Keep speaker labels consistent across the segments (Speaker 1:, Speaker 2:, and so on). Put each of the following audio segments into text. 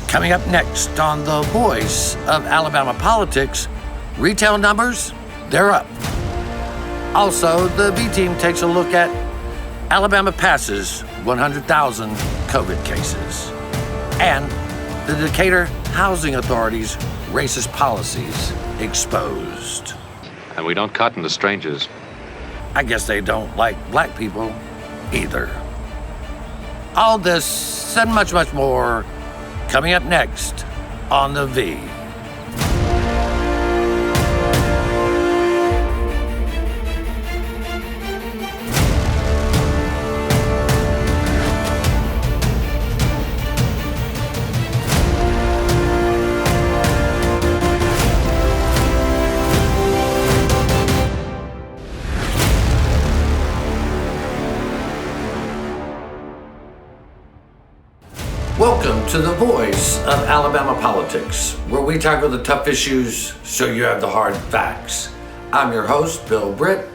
Speaker 1: Coming up next on The Voice of Alabama Politics, retail numbers, they're up. Also, the B-Team takes a look at Alabama passes 100,000 COVID cases. And the Decatur Housing Authority's racist policies exposed.
Speaker 2: And we don't cotton to strangers.
Speaker 1: I guess they don't like black people either. All this and much, much more coming up next on The V. Welcome to The Voice of Alabama Politics, where we tackle the tough issues so you have the hard facts. I'm your host, Bill Britt,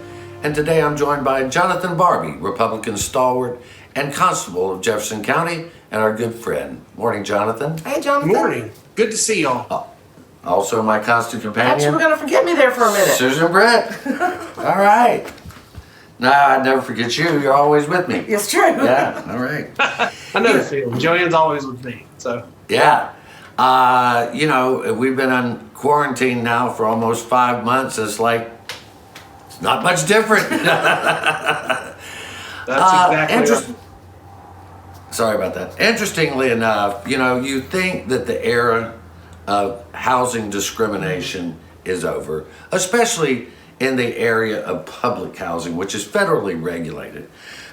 Speaker 1: and today I'm joined by Jonathan Barbie, Republican stalwart and constable of Jefferson County, and our good friend. Morning, Jonathan.
Speaker 3: Hey, Jonathan.
Speaker 4: Morning. Good to see y'all.
Speaker 1: Also my constant companion.
Speaker 3: Thought you were going to forget me there for a minute.
Speaker 1: Susan Britt. All right. No, I'd never forget you. You're always with me.
Speaker 3: It's true.
Speaker 1: Yeah, all right.
Speaker 4: I know the feeling. Joanne's always with me, so.
Speaker 1: Yeah. We've been on quarantine now for almost 5 months. It's like, it's not much different.
Speaker 4: That's exactly right.
Speaker 1: Sorry about that. Interestingly enough, you think that the era of housing discrimination is over, especially in the area of public housing, which is federally regulated.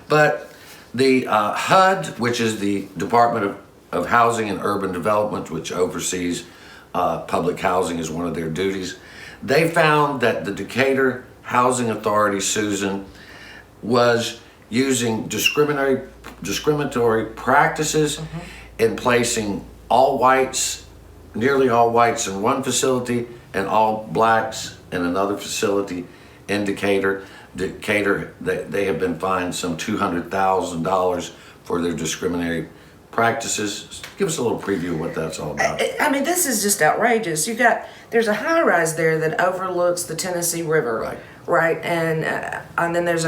Speaker 1: But the HUD, which is the Department of Housing and Urban Development, which oversees public housing as one of their duties, they found that the Decatur Housing Authority, Susan, was using discriminatory practices in placing nearly all whites in one facility and all blacks in another facility in Decatur. They have been fined some $200,000 for their discriminatory practices. Give us a little preview of what that's all about.
Speaker 3: I mean, this is just outrageous. There's a high rise there that overlooks the Tennessee River, right? And then there's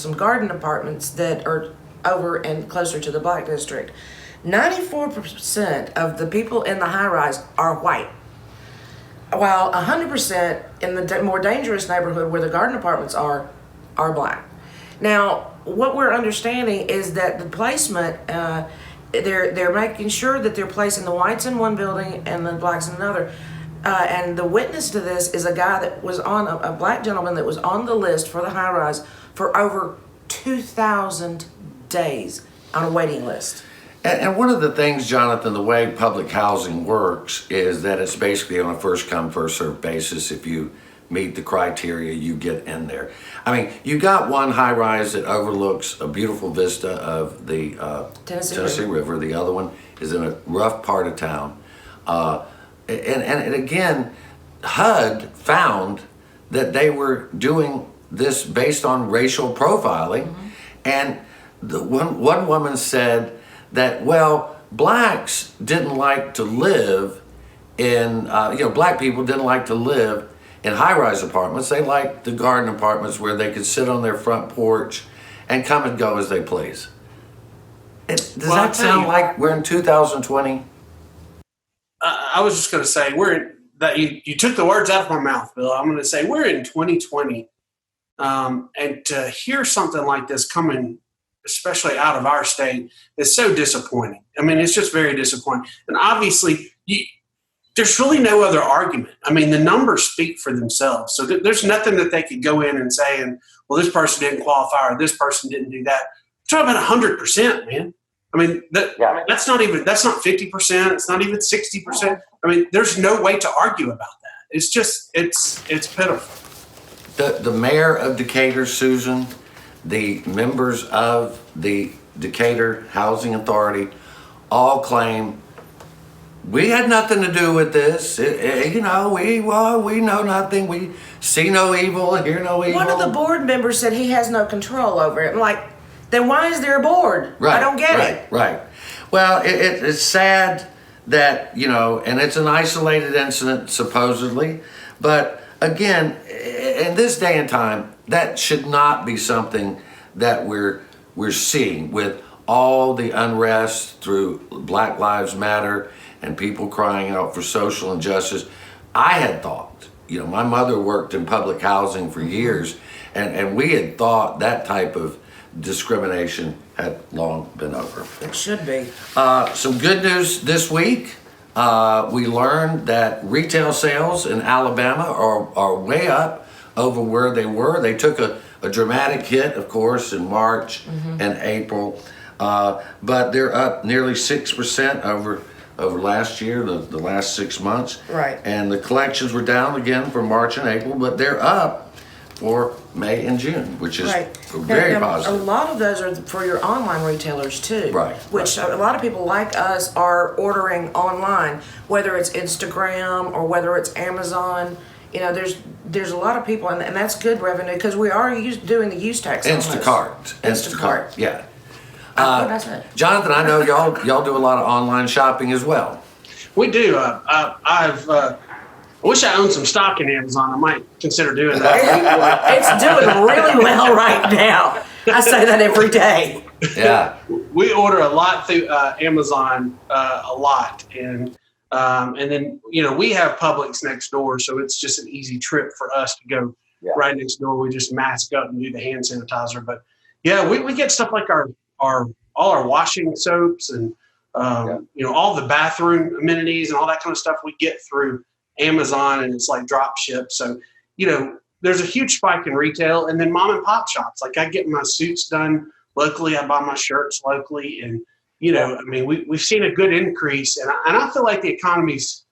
Speaker 3: some garden apartments that are over and closer to the Black District. 94% of the people in the high rise are white, while 100% in the more dangerous neighborhood where the garden apartments are black. Now, what we're understanding is that the placement, they're making sure that they're placing the whites in one building and the blacks in another. And the witness to this is a guy that was on, a black gentleman that was on the list for the high rise for over 2,000 days on a waiting list.
Speaker 1: And one of the things, Jonathan, the way public housing works is that it's basically on a first come, first served basis. If you meet the criteria, you get in there. I mean, you got one high rise that overlooks a beautiful vista of the Tennessee River. The other one is in a rough part of town. And again, HUD found that they were doing this based on racial profiling. And the one woman said that, well, blacks didn't like to live in, black people didn't like to live in high-rise apartments. They liked the garden apartments where they could sit on their front porch and come and go as they please. Does that sound like we're in 2020?
Speaker 4: I was just going to say, you took the words out of my mouth, Bill. I'm going to say we're in 2020. And to hear something like this coming, especially out of our state, is so disappointing. I mean, it's just very disappointing. And obviously, there's really no other argument. I mean, the numbers speak for themselves. So there's nothing that they could go in and say, well, this person didn't qualify or this person didn't do that. We're talking about 100%, man. I mean, that's not 50%. It's not even 60%. I mean, there's no way to argue about that. It's just, it's pitiful.
Speaker 1: The mayor of Decatur, Susan, the members of the Decatur Housing Authority all claim we had nothing to do with this. We know nothing. We see no evil, hear no evil.
Speaker 3: One of the board members said he has no control over it. I'm like, then why is there a board?
Speaker 1: Right,
Speaker 3: I don't get it.
Speaker 1: Right. Well, it's sad that, and it's an isolated incident supposedly, but again, in this day and time, that should not be something that we're seeing with all the unrest through Black Lives Matter and people crying out for social injustice. I had thought, my mother worked in public housing for years, and we had thought that type of discrimination had long been over.
Speaker 3: It should be.
Speaker 1: Some good news this week. We learned that retail sales in Alabama are way up over where they were. They took a dramatic hit, of course, in March and April, but they're up nearly 6% over last year, the last 6 months.
Speaker 3: Right.
Speaker 1: And the collections were down again for March and April, but they're up for May and June, which is very positive.
Speaker 3: A lot of those are for your online retailers too.
Speaker 1: Right.
Speaker 3: Which a lot of people like us are ordering online, whether it's Instagram or whether it's Amazon. There's a lot of people, and that's good revenue because we are doing the use tax.
Speaker 1: Instacart. Yeah.
Speaker 3: What did I say?
Speaker 1: Jonathan, I know y'all do a lot of online shopping as well.
Speaker 4: We do. I wish I owned some stock in Amazon. I might consider doing that.
Speaker 3: It's doing really well right now. I say that every day.
Speaker 1: Yeah.
Speaker 4: We order a lot through Amazon, a lot, and then we have Publix next door, so it's just an easy trip for us to go right next door. We just mask up and do the hand sanitizer. But yeah, we get stuff like all our washing soaps and all the bathroom amenities and all that kind of stuff we get through Amazon, and it's like drop ship. So, there's a huge spike in retail, and then mom and pop shops. Like I get my suits done locally. I buy my shirts locally. And, we've seen a good increase, and I feel like the economy's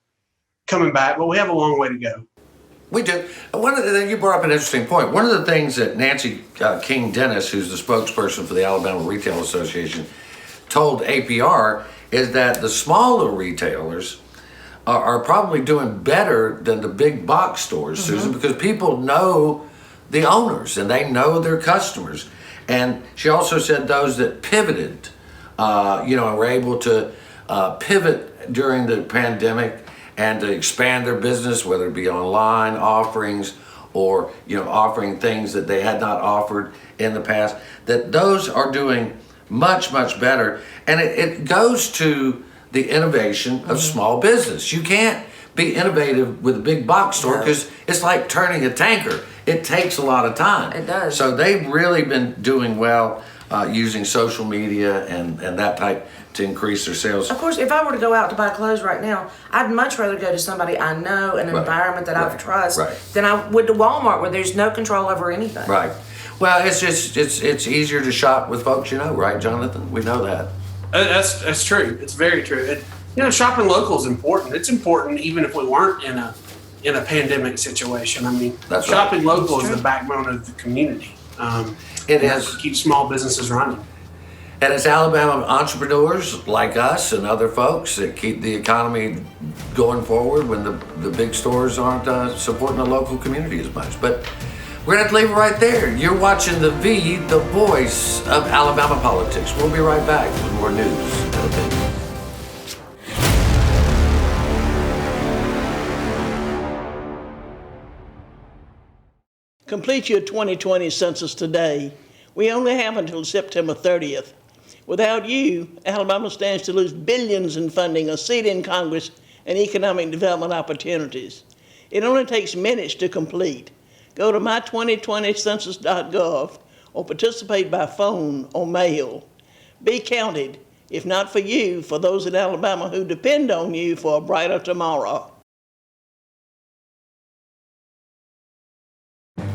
Speaker 4: coming back, but we have a long way to go.
Speaker 1: We do. You brought up an interesting point. One of the things that Nancy King Dennis, who's the spokesperson for the Alabama Retail Association, told APR is that the smaller retailers are probably doing better than the big box stores, Susan, because people know the owners and they know their customers. And she also said those that pivoted, and were able to pivot during the pandemic and to expand their business, whether it be online offerings or, offering things that they had not offered in the past, that those are doing much, much better. And it goes to the innovation of small business. You can't be innovative with a big box store because it's like turning a tanker. It takes a lot of time.
Speaker 3: It does.
Speaker 1: So they've really been doing well using social media and that type to increase their sales.
Speaker 3: Of course, if I were to go out to buy clothes right now, I'd much rather go to somebody I know, an environment that I trust, than I would to Walmart where there's no control over anything.
Speaker 1: Right. Well, it's easier to shop with folks right, Jonathan? We know that.
Speaker 4: That's true. It's very true. Shopping local is important. It's important even if we weren't in a pandemic situation.
Speaker 1: That's
Speaker 4: shopping local is the backbone of the community.
Speaker 1: It is.
Speaker 4: To keep small businesses running.
Speaker 1: And it's Alabama entrepreneurs like us and other folks that keep the economy going forward when the big stores aren't supporting the local community as much. But we're going to have to leave it right there. You're watching The V, the voice of Alabama politics. We'll be right back with more news and opinion.
Speaker 5: Complete your 2020 census today. We only have until September 30th. Without you, Alabama stands to lose billions in funding, a seat in Congress, and economic development opportunities. It only takes minutes to complete. Go to my2020census.gov or participate by phone or mail. Be counted, if not for you, for those in Alabama who depend on you for a brighter tomorrow.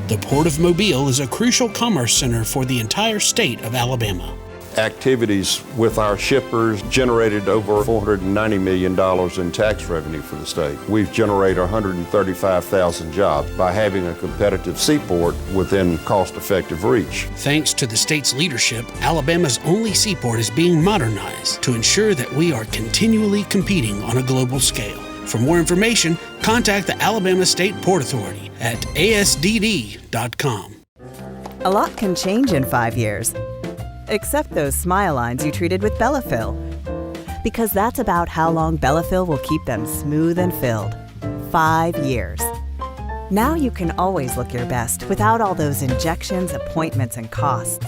Speaker 6: The Port of Mobile is a crucial commerce center for the entire state of Alabama.
Speaker 7: Activities with our shippers generated over $490 million in tax revenue for the state. We've generated 135,000 jobs by having a competitive seaport within cost-effective reach.
Speaker 6: Thanks to the state's leadership, Alabama's only seaport is being modernized to ensure that we are continually competing on a global scale. For more information, contact the Alabama State Port Authority at asdd.com.
Speaker 8: A lot can change in 5 years. Except those smile lines you treated with Bellafil. because that's about how long Bellafill will keep them smooth and filled. 5 years. Now you can always look your best without all those injections, appointments, and costs.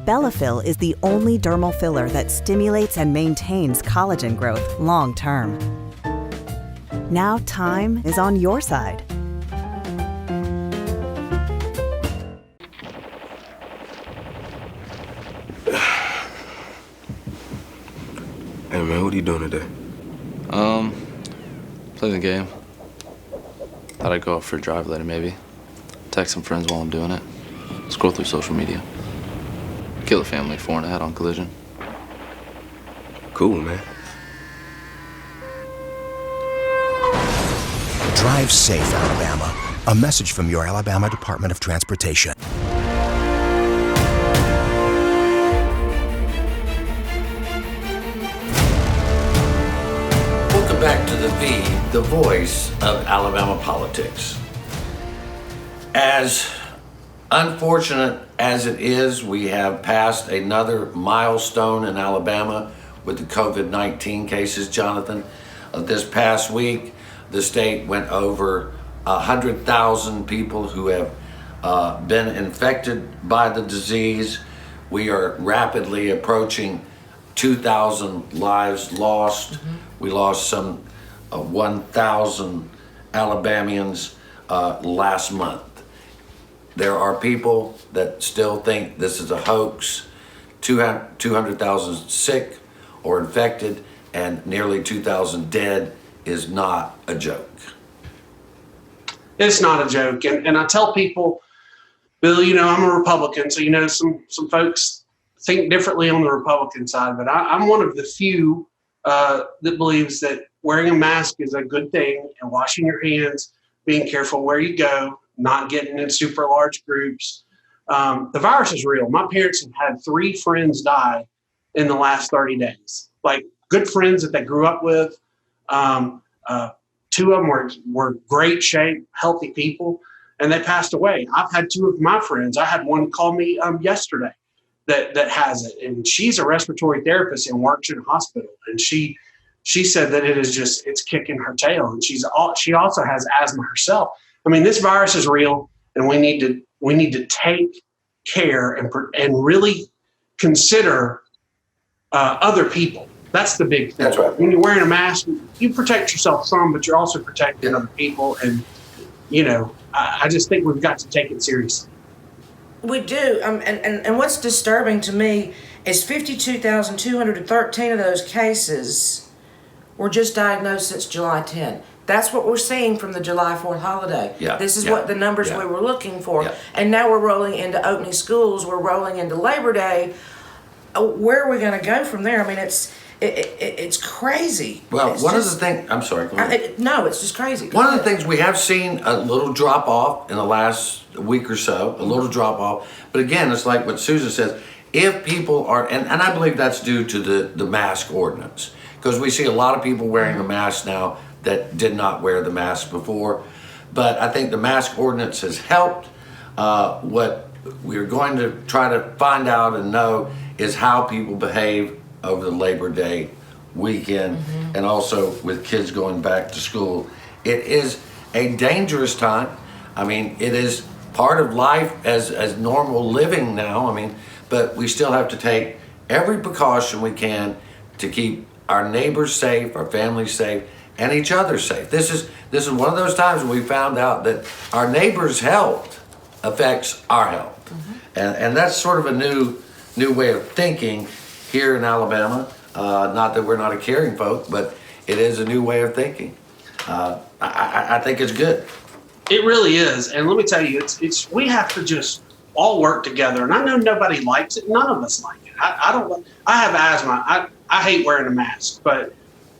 Speaker 8: Bellafill is the only dermal filler that stimulates and maintains collagen growth long term. Now time is on your side.
Speaker 9: Hey man, what are you doing today?
Speaker 10: Playing the game. Thought I'd go out for a drive later, maybe. Text some friends while I'm doing it. Scroll through social media. Kill a family 4 and a head on collision.
Speaker 9: Cool, man.
Speaker 11: Drive safe, Alabama. A message from your Alabama Department of Transportation.
Speaker 1: Welcome back to the voice of Alabama politics. As unfortunate as it is, we have passed another milestone in Alabama with the COVID-19 cases, Jonathan. This past week, the state went over 100,000 people who have been infected by the disease. We are rapidly approaching 2,000 lives lost. Mm-hmm. We lost some 1,000 Alabamians last month. There are people that still think this is a hoax. 200,000 sick or infected and nearly 2,000 dead is not a joke.
Speaker 4: It's not a joke. And I tell people, Bill, I'm a Republican, so some folks think differently on the Republican side, but I'm one of the few that believes that wearing a mask is a good thing, and washing your hands, being careful where you go, not getting in super large groups. The virus is real. My parents have had 3 friends die in the last 30 days, like good friends that they grew up with. 2 of them were great shape, healthy people, and they passed away. I've had 2 of my friends. I had one call me yesterday that has it, and she's a respiratory therapist and works in a hospital. And she said that it's kicking her tail, and she also has asthma herself. I mean, this virus is real, and we need to take care and really consider other people. That's the big thing.
Speaker 1: That's right.
Speaker 4: When you're wearing a mask, you protect yourself some, but you're also protecting other people. And I just think we've got to take it seriously.
Speaker 3: We do. And what's disturbing to me is 52,213 of those cases were just diagnosed since July 10. That's what we're seeing from the July 4th holiday.
Speaker 1: Yeah,
Speaker 3: this is what the numbers we were looking for.
Speaker 1: Yeah.
Speaker 3: And now we're rolling into opening schools. We're rolling into Labor Day. Where are we going to go from there? I mean, it's crazy.
Speaker 1: Well,
Speaker 3: it's
Speaker 1: one of the things, I'm sorry, go ahead.
Speaker 3: No, it's just crazy.
Speaker 1: One of the things we have seen a little drop off in the last week or so, a little drop off. But again, it's like what Susan says, if people are, and I believe that's due to the mask ordinance, because we see a lot of people wearing a mask now that did not wear the mask before. But I think the mask ordinance has helped. What we're going to try to find out and know is how people behave over the Labor Day weekend, and also with kids going back to school. It is a dangerous time. I mean, it is part of life as normal living now. I mean, but we still have to take every precaution we can to keep our neighbors safe, our families safe, and each other safe. This is one of those times when we found out that our neighbors' health affects our health. And that's sort of a new way of thinking here in Alabama. Not that we're not a caring folk, but it is a new way of thinking. I think it's good.
Speaker 4: It really is. And let me tell you, it's we have to just all work together. And I know nobody likes it. None of us like it. I have asthma. I hate wearing a mask, but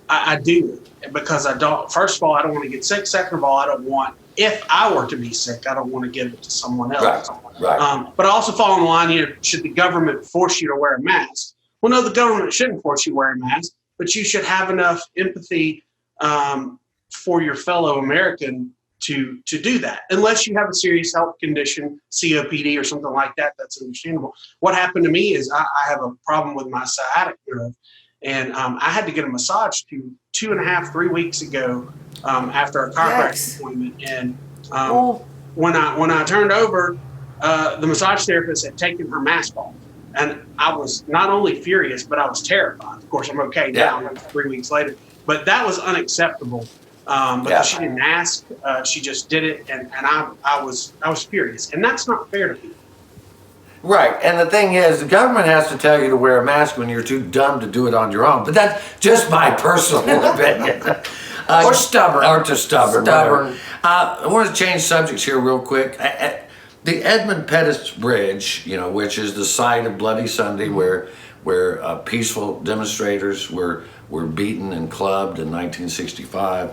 Speaker 4: I do because I don't. First of all, I don't want to get sick. Second of all, I don't want, if I were to be sick, I don't want to give it to someone else.
Speaker 1: Right.
Speaker 4: But I also fall in the line here. Should the government force you to wear a mask? Well, no, the government shouldn't force you to wear a mask, but you should have enough empathy for your fellow American to do that. Unless you have a serious health condition, COPD or something like that, that's understandable. What happened to me is I have a problem with my sciatic nerve, And I had to get a massage 2.5-3 weeks ago after a chiropractic appointment. And when I turned over, the massage therapist had taken her mask off. And I was not only furious, but I was terrified. Of course, I'm okay now, 3 weeks later. But that was unacceptable because she didn't ask. She just did it, and I was furious. And that's not fair to people.
Speaker 1: Right, and the thing is, the government has to tell you to wear a mask when you're too dumb to do it on your own. But that's just my personal opinion.
Speaker 3: Or stubborn.
Speaker 1: Or just stubborn. I want to change subjects here real quick. The Edmund Pettus Bridge, which is the site of Bloody Sunday, where peaceful demonstrators were beaten and clubbed in 1965.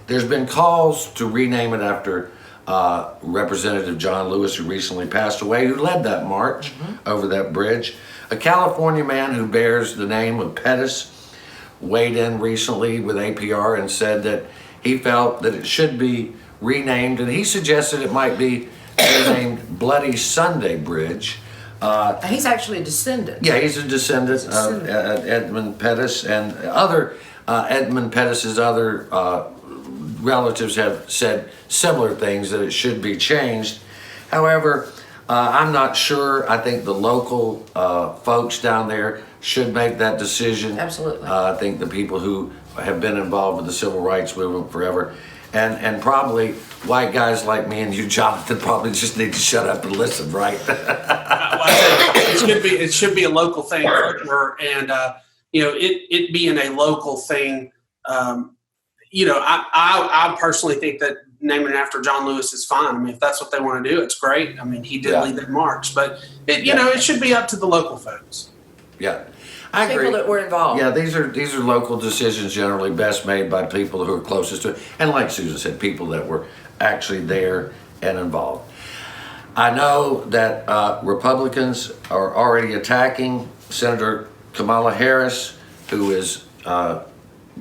Speaker 1: There's been calls to rename it after Representative John Lewis, who recently passed away, who led that march over that bridge. A California man who bears the name of Pettus weighed in recently with APR and said that he felt that it should be renamed, and he suggested it might be named Bloody Sunday Bridge.
Speaker 3: He's actually a descendant.
Speaker 1: Yeah, he's a descendant of Edmund Pettus, and other Edmund Pettus's other relatives have said similar things, that it should be changed. However, I'm not sure. I think the local folks down there should make that decision.
Speaker 3: Absolutely.
Speaker 1: I think the people who have been involved with the civil rights movement forever, and probably white guys like me and you, Jonathan, probably just need to shut up and listen, right?
Speaker 4: It should be a local thing, and it being a local thing. I personally think that naming it after John Lewis is fine. I mean, if that's what they want to do, it's great. I mean, he did lead that march, but it should be up to the local folks.
Speaker 1: Yeah, I agree.
Speaker 3: People that were involved.
Speaker 1: Yeah, these are local decisions, generally best made by people who are closest to it, and like Susan said, people that were actually there and involved. I know that Republicans are already attacking Senator Kamala Harris, who is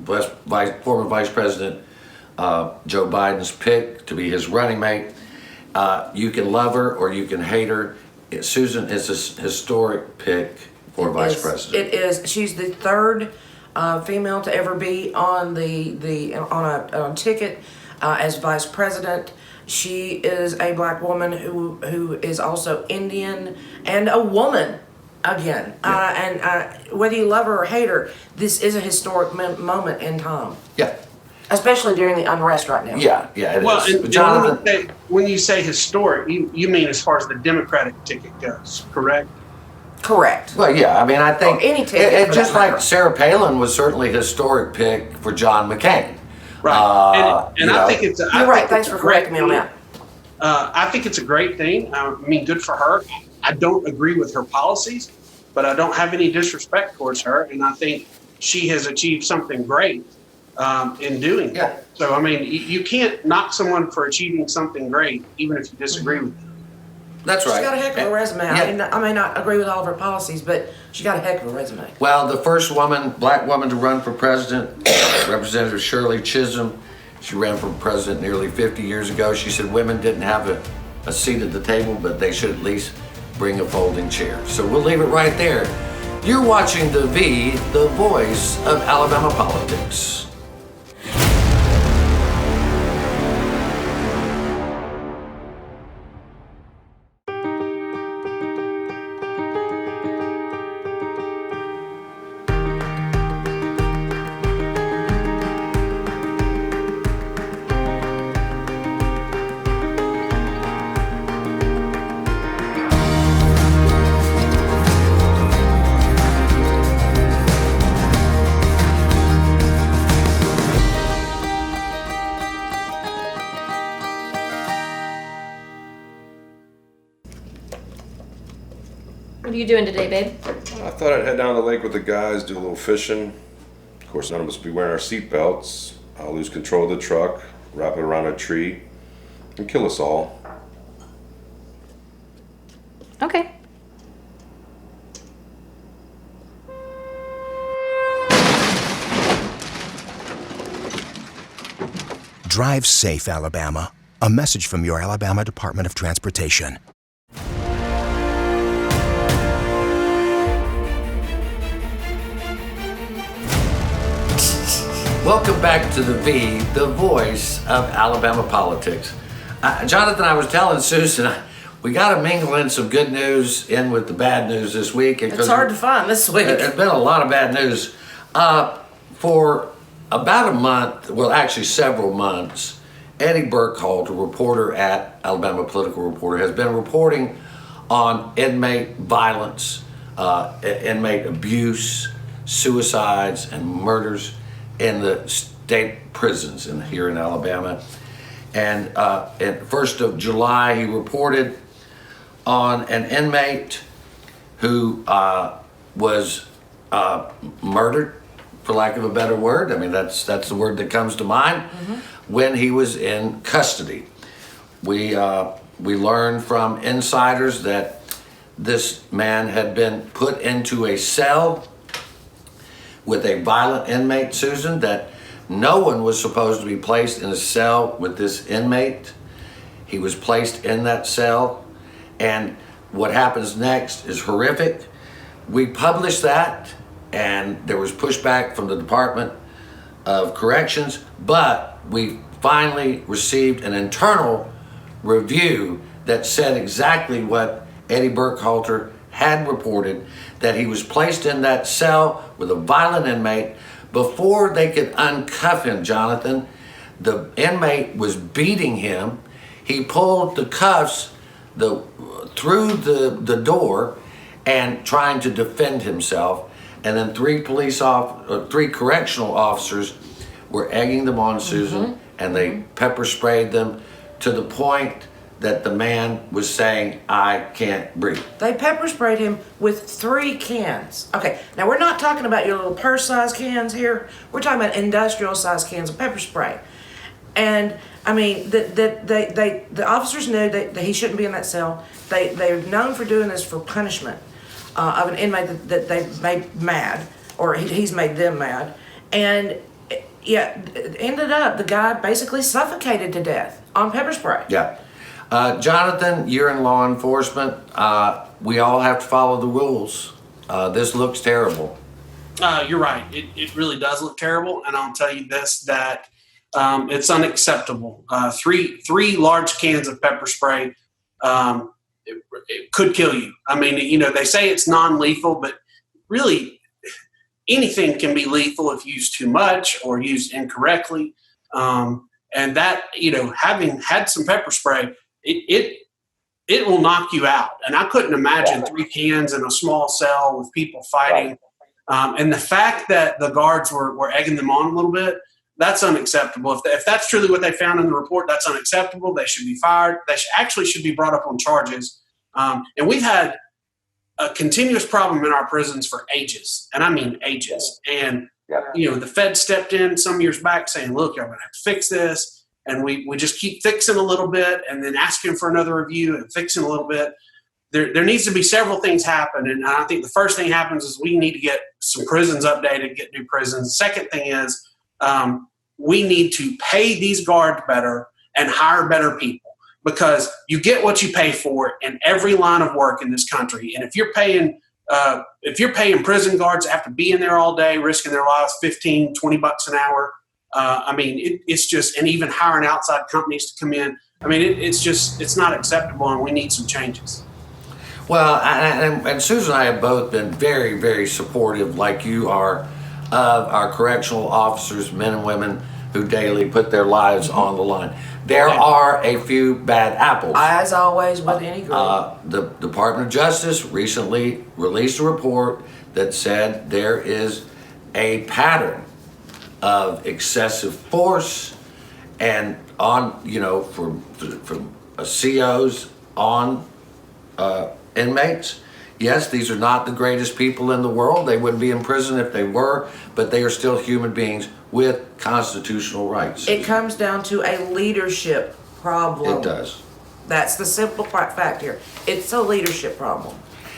Speaker 1: former Vice President Joe Biden's pick to be his running mate. You can love her or you can hate her. Susan is a historic pick for Vice President.
Speaker 3: It is. She's the third female to ever be on a ticket as Vice President. She is a black woman who is also Indian and a woman again. And whether you love her or hate her, this is a historic moment in time.
Speaker 1: Yeah.
Speaker 3: Especially during the unrest right now.
Speaker 1: Yeah, it
Speaker 4: well,
Speaker 1: is.
Speaker 4: And
Speaker 1: Jonathan,
Speaker 4: when you say historic, you mean as far as the Democratic ticket goes, correct?
Speaker 3: Correct.
Speaker 1: Well, yeah, I mean, I think
Speaker 3: any ticket
Speaker 1: it just like Sarah Palin was certainly a historic pick for John McCain.
Speaker 4: Right. And I think it's
Speaker 3: you're right. Thanks for correcting me on that.
Speaker 4: I think it's a great thing. I mean, good for her. I don't agree with her policies, but I don't have any disrespect towards her, and I think she has achieved something great in doing that. So, I mean, you can't knock someone for achieving something great, even if you disagree with them.
Speaker 1: That's right.
Speaker 3: She's got a heck of a resume.
Speaker 1: Yeah.
Speaker 3: I may not agree with all of her policies, but she got a heck of a resume.
Speaker 1: Well, the first black woman to run for president, Representative Shirley Chisholm, she ran for president nearly 50 years ago. She said women didn't have a seat at the table, but they should at least bring a folding chair. So we'll leave it right there. You're watching The V, the voice of Alabama politics.
Speaker 12: What are you doing today, babe?
Speaker 9: I thought I'd head down to the lake with the guys, do a little fishing. Of course, none of us will be wearing our seatbelts. I'll lose control of the truck, wrap it around a tree, and kill us all.
Speaker 12: Okay.
Speaker 11: Drive safe, Alabama. A message from your Alabama Department of Transportation.
Speaker 1: Welcome back to the V, the voice of Alabama politics. Jonathan, I was telling Susan, we got to mingle in some good news in with the bad news this week.
Speaker 3: It's hard to find this week.
Speaker 1: There's been a lot of bad news. For about a month, well, actually several months, Eddie Burkhalter, a reporter at Alabama Political Reporter, has been reporting on inmate violence, inmate abuse, suicides, and murders in the state prisons here in Alabama. And at 1st of July, he reported on an inmate who was murdered, for lack of a better word. I mean, that's the word that comes to mind, when he was in custody. We learned from insiders that this man had been put into a cell with a violent inmate, Susan, that no one was supposed to be placed in a cell with this inmate. He was placed in that cell, and what happens next is horrific. We published that, and there was pushback from the Department of Corrections, but we finally received an internal review that said exactly what Eddie Burkhalter had reported, that he was placed in that cell with a violent inmate. Before they could uncuff him, Jonathan, the inmate was beating him. He pulled the cuffs through the door and trying to defend himself. And then three correctional officers were egging them on, Susan, and they pepper sprayed them to the point that the man was saying, "I can't breathe."
Speaker 3: They pepper sprayed him with 3 cans. Okay, now we're not talking about your little purse-sized cans here. We're talking about industrial-sized cans of pepper spray. And I mean, the officers knew that he shouldn't be in that cell. They're known for doing this for punishment of an inmate that they've made mad, or he's made them mad. And yeah, it ended up the guy basically suffocated to death on pepper spray.
Speaker 1: Yeah. Jonathan, you're in law enforcement. We all have to follow the rules. This looks terrible.
Speaker 4: You're right. It really does look terrible, and I'll tell you this, that it's unacceptable. Three large cans of pepper spray, it could kill you. I mean, they say it's non-lethal, but really anything can be lethal if used too much or used incorrectly. And that, having had some pepper spray, it will knock you out. And I couldn't imagine 3 cans in a small cell with people fighting. And the fact that the guards were egging them on a little bit, that's unacceptable. If that's truly what they found in the report, that's unacceptable. They should be fired. They should be brought up on charges. And we've had a continuous problem in our prisons for ages, and I mean ages. And the Fed stepped in some years back saying, "Look, y'all gonna have to fix this." And we just keep fixing a little bit and then asking for another review and fixing a little bit. There needs to be several things happen. And I think the first thing happens is we need to get some prisons updated, get new prisons. The second thing is we need to pay these guards better and hire better people, because you get what you pay for in every line of work in this country. And if you're paying prison guards after being there all day, risking their lives, $15, $20 an hour, it's just, and even hiring outside companies to come in. I mean, it's not acceptable, and we need some changes.
Speaker 1: Well, and Susan and I have both been very, very supportive, like you are, of our correctional officers, men and women who daily put their lives on the line. There are a few bad apples.
Speaker 3: As always with any group.
Speaker 1: The Department of Justice recently released a report that said there is a pattern of excessive force and from COs on inmates. Yes, these are not the greatest people in the world. They wouldn't be in prison if they were, but they are still human beings with constitutional rights.
Speaker 3: It comes down to a leadership problem.
Speaker 1: It does.
Speaker 3: That's the simple fact here. It's a leadership problem.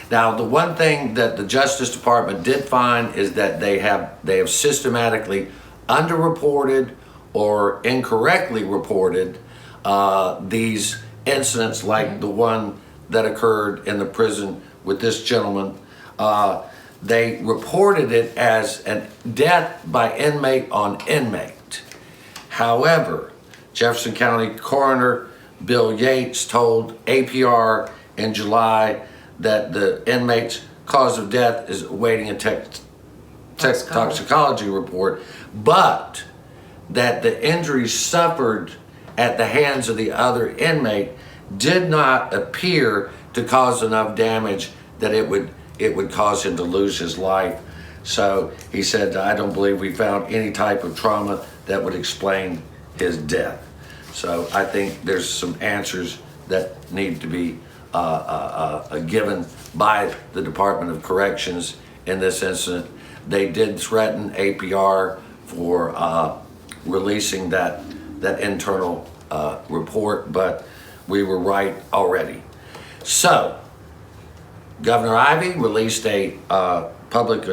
Speaker 1: Now, the one thing that the Justice Department did find is that they have systematically underreported or incorrectly reported these incidents like the one that occurred in the prison with this gentleman. they reported it as a death by inmate on inmate. However, Jefferson County Coroner Bill Yates told APR in July that the inmate's cause of death is awaiting a toxicology report, but that the injuries suffered at the hands of the other inmate did not appear to cause enough damage that it would cause him to lose his life. So he said, I don't believe we found any type of trauma that would explain his death. So I think there's some answers that need to be given by the Department of Corrections in this incident. They did threaten APR for releasing that internal report, but we were right already. So Governor Ivey released a public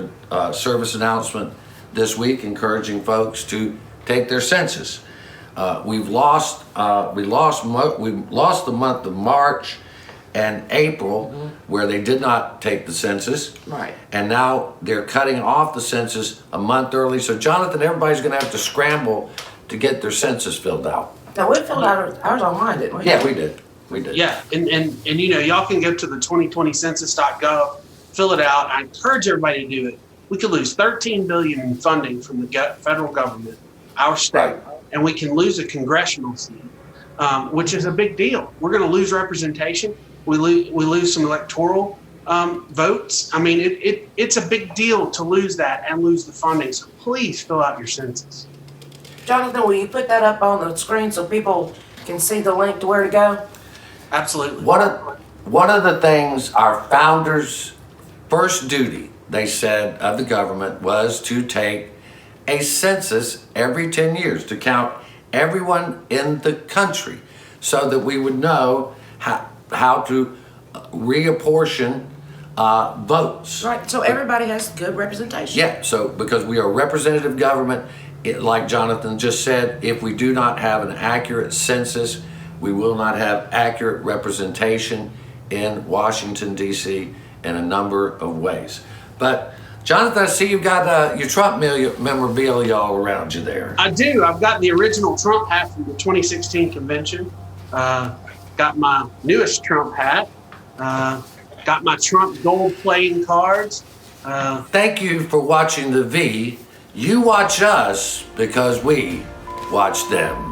Speaker 1: service announcement this week encouraging folks to take their census. We lost the month of March and April, where they did not take the census.
Speaker 3: Right.
Speaker 1: And now they're cutting off the census a month early. So Jonathan, everybody's gonna have to scramble to get their census filled out.
Speaker 3: Now, we filled out ours online, didn't we?
Speaker 1: Yeah, we did. We did.
Speaker 4: Yeah, and you know, y'all can go to the 2020 census.gov, fill it out. I encourage everybody to do it. We could lose $13 billion in funding from the federal government, our state, and we can lose a congressional seat, which is a big deal. We're going to lose representation. We lose some electoral votes. I mean, it's a big deal to lose that and lose the funding. So please fill out your census.
Speaker 3: Jonathan, will you put that up on the screen so people can see the link to where to go?
Speaker 4: Absolutely.
Speaker 1: One of the things our founders' first duty, they said, of the government was to take a census every 10 years to count everyone in the country so that we would know how to reapportion votes.
Speaker 3: Right, so everybody has good representation.
Speaker 1: Yeah, so because we are representative government, like Jonathan just said, if we do not have an accurate census, we will not have accurate representation in Washington, D.C. in a number of ways. But Jonathan, I see you've got your Trump memorabilia all around you there.
Speaker 4: I do. I've got the original Trump hat from the 2016 convention. Got my newest Trump hat. Got my Trump gold playing cards.
Speaker 1: Thank you for watching the V. You watch us because we watch them.